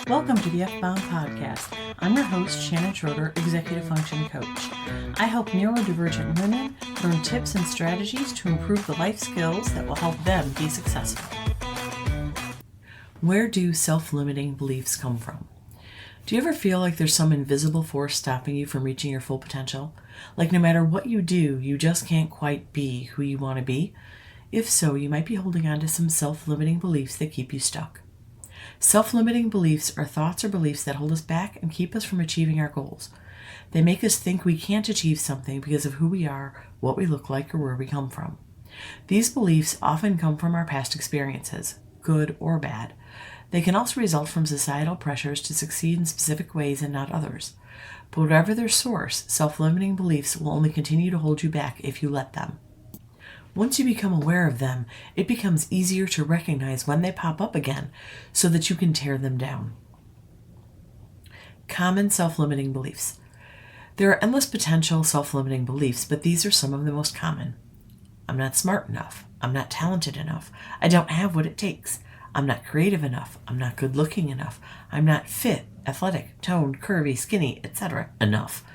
Welcome to the F-Bound Podcast. I'm your host, Shannon Schroeder, Executive Function Coach. I help neurodivergent women learn tips and strategies to improve the life skills that will help them be successful. Where do self-limiting beliefs come from? Do you ever feel like there's some invisible force stopping you from reaching your full potential? Like no matter what you do, you just can't quite be who you want to be? If so, you might be holding on to some self-limiting beliefs that keep you stuck. Self-limiting beliefs are thoughts or beliefs that hold us back and keep us from achieving our goals. They make us think we can't achieve something because of who we are, what we look like, or where we come from. These beliefs often come from our past experiences, good or bad. They can also result from societal pressures to succeed in specific ways and not others. But whatever their source, self-limiting beliefs will only continue to hold you back if you let them. Once you become aware of them, it becomes easier to recognize when they pop up again so that you can tear them down. Common self-limiting beliefs. There are endless potential self-limiting beliefs, but these are some of the most common. I'm not smart enough. I'm not talented enough. I don't have what it takes. I'm not creative enough. I'm not good looking enough. I'm not fit, athletic, toned, curvy, skinny, etc. enough.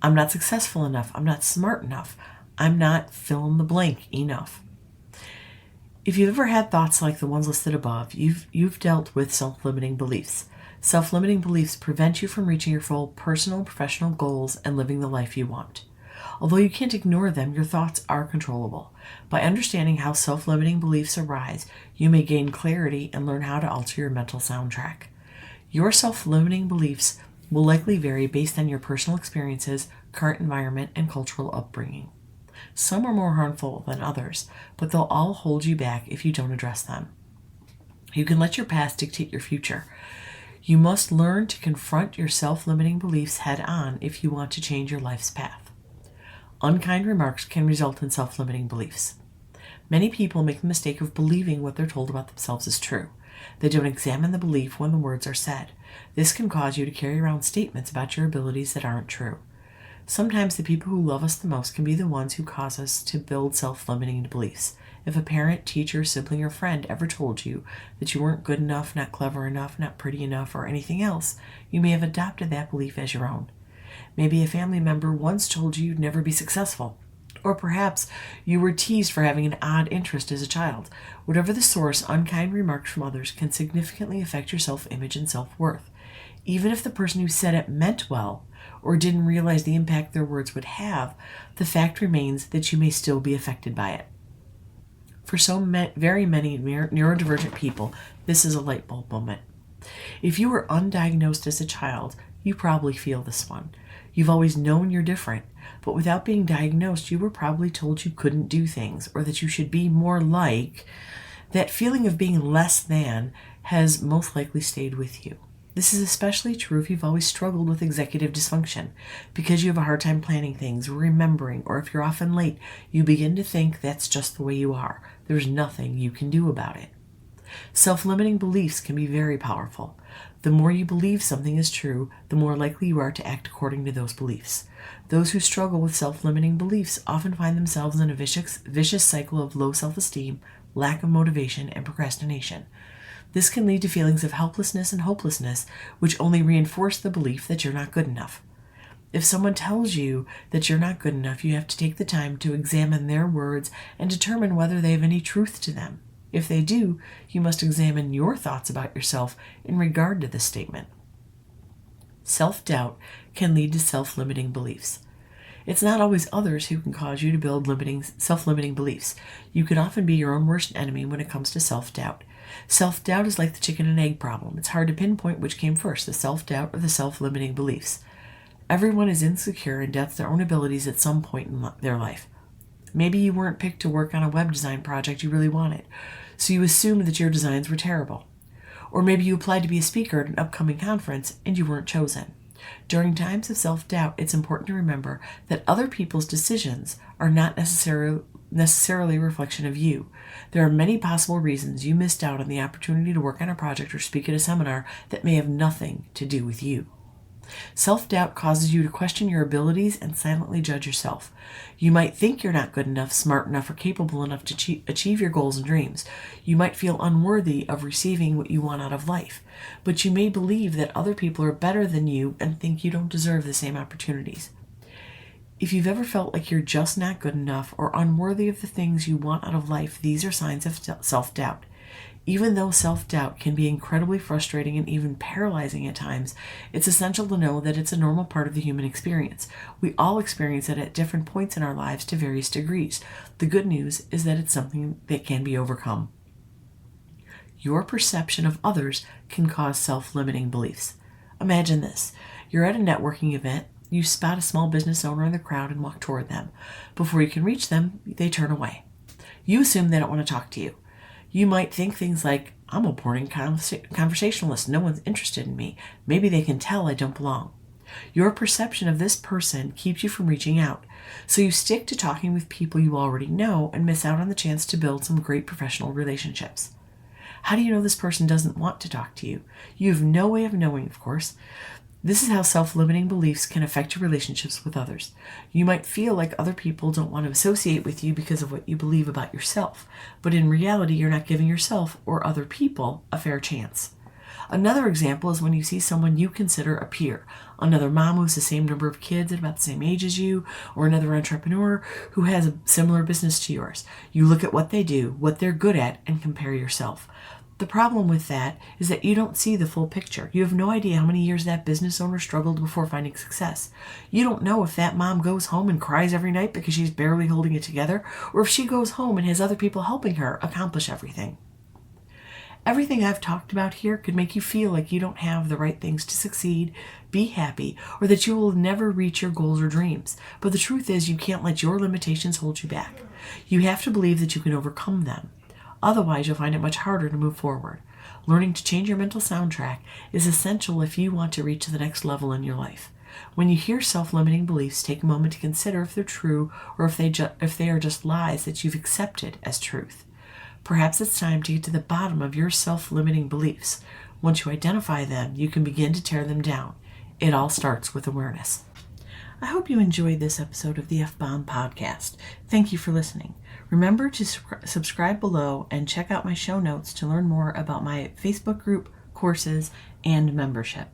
I'm not successful enough. I'm not smart enough. I'm not fill in the blank enough. If you've ever had thoughts like the ones listed above, you've dealt with self-limiting beliefs. Self-limiting beliefs prevent you from reaching your full personal and professional goals and living the life you want. Although you can't ignore them, your thoughts are controllable. By understanding how self-limiting beliefs arise, you may gain clarity and learn how to alter your mental soundtrack. Your self-limiting beliefs will likely vary based on your personal experiences, current environment, and cultural upbringing. Some are more harmful than others, but they'll all hold you back if you don't address them. You can let your past dictate your future. You must learn to confront your self-limiting beliefs head on if you want to change your life's path. Unkind remarks can result in self-limiting beliefs. Many people make the mistake of believing what they're told about themselves is true. They don't examine the belief when the words are said. This can cause you to carry around statements about your abilities that aren't true. Sometimes the people who love us the most can be the ones who cause us to build self-limiting beliefs. If a parent, teacher, sibling, or friend ever told you that you weren't good enough, not clever enough, not pretty enough, or anything else, you may have adopted that belief as your own. Maybe a family member once told you you'd never be successful. Or perhaps you were teased for having an odd interest as a child. Whatever the source, unkind remarks from others can significantly affect your self-image and self-worth. Even if the person who said it meant well, or didn't realize the impact their words would have, the fact remains that you may still be affected by it. For very many neurodivergent people, this is a light bulb moment. If you were undiagnosed as a child, you probably feel this one. You've always known you're different, but without being diagnosed, you were probably told you couldn't do things, or that you should be more like. That feeling of being less than has most likely stayed with you. This is especially true if you've always struggled with executive dysfunction. Because you have a hard time planning things, or remembering, or if you're often late, you begin to think that's just the way you are. There's nothing you can do about it. Self-limiting beliefs can be very powerful. The more you believe something is true, the more likely you are to act according to those beliefs. Those who struggle with self-limiting beliefs often find themselves in a vicious cycle of low self-esteem, lack of motivation, and procrastination. This can lead to feelings of helplessness and hopelessness, which only reinforce the belief that you're not good enough. If someone tells you that you're not good enough, you have to take the time to examine their words and determine whether they have any truth to them. If they do, you must examine your thoughts about yourself in regard to this statement. Self-doubt can lead to self-limiting beliefs. It's not always others who can cause you to build self-limiting beliefs. You can often be your own worst enemy when it comes to self-doubt. Self-doubt is like the chicken and egg problem. It's hard to pinpoint which came first, the self-doubt or the self-limiting beliefs. Everyone is insecure and doubts their own abilities at some point in their life. Maybe you weren't picked to work on a web design project you really wanted, so you assumed that your designs were terrible. Or maybe you applied to be a speaker at an upcoming conference and you weren't chosen. During times of self-doubt, it's important to remember that other people's decisions are not necessarily a reflection of you. There are many possible reasons you missed out on the opportunity to work on a project or speak at a seminar that may have nothing to do with you. Self-doubt causes you to question your abilities and silently judge yourself. You might think you're not good enough, smart enough, or capable enough to achieve your goals and dreams. You might feel unworthy of receiving what you want out of life. But you may believe that other people are better than you and think you don't deserve the same opportunities. If you've ever felt like you're just not good enough or unworthy of the things you want out of life, these are signs of self-doubt. Even though self-doubt can be incredibly frustrating and even paralyzing at times, it's essential to know that it's a normal part of the human experience. We all experience it at different points in our lives to various degrees. The good news is that it's something that can be overcome. Your perception of others can cause self-limiting beliefs. Imagine this. You're at a networking event. You spot a small business owner in the crowd and walk toward them. Before you can reach them, they turn away. You assume they don't want to talk to you. You might think things like, I'm a boring conversationalist. No one's interested in me. Maybe they can tell I don't belong. Your perception of this person keeps you from reaching out. So you stick to talking with people you already know and miss out on the chance to build some great professional relationships. How do you know this person doesn't want to talk to you? You have no way of knowing, of course. This is how self-limiting beliefs can affect your relationships with others. You might feel like other people don't want to associate with you because of what you believe about yourself, but in reality, you're not giving yourself or other people a fair chance. Another example is when you see someone you consider a peer, another mom who has the same number of kids at about the same age as you, or another entrepreneur who has a similar business to yours. You look at what they do, what they're good at, and compare yourself. The problem with that is that you don't see the full picture. You have no idea how many years that business owner struggled before finding success. You don't know if that mom goes home and cries every night because she's barely holding it together, or if she goes home and has other people helping her accomplish everything. Everything I've talked about here could make you feel like you don't have the right things to succeed, be happy, or that you will never reach your goals or dreams. But the truth is, you can't let your limitations hold you back. You have to believe that you can overcome them. Otherwise, you'll find it much harder to move forward. Learning to change your mental soundtrack is essential if you want to reach the next level in your life. When you hear self-limiting beliefs, take a moment to consider if they're true or if they are just lies that you've accepted as truth. Perhaps it's time to get to the bottom of your self-limiting beliefs. Once you identify them, you can begin to tear them down. It all starts with awareness. I hope you enjoyed this episode of the F-Bomb Podcast. Thank you for listening. Remember to subscribe below and check out my show notes to learn more about my Facebook group, courses, and membership.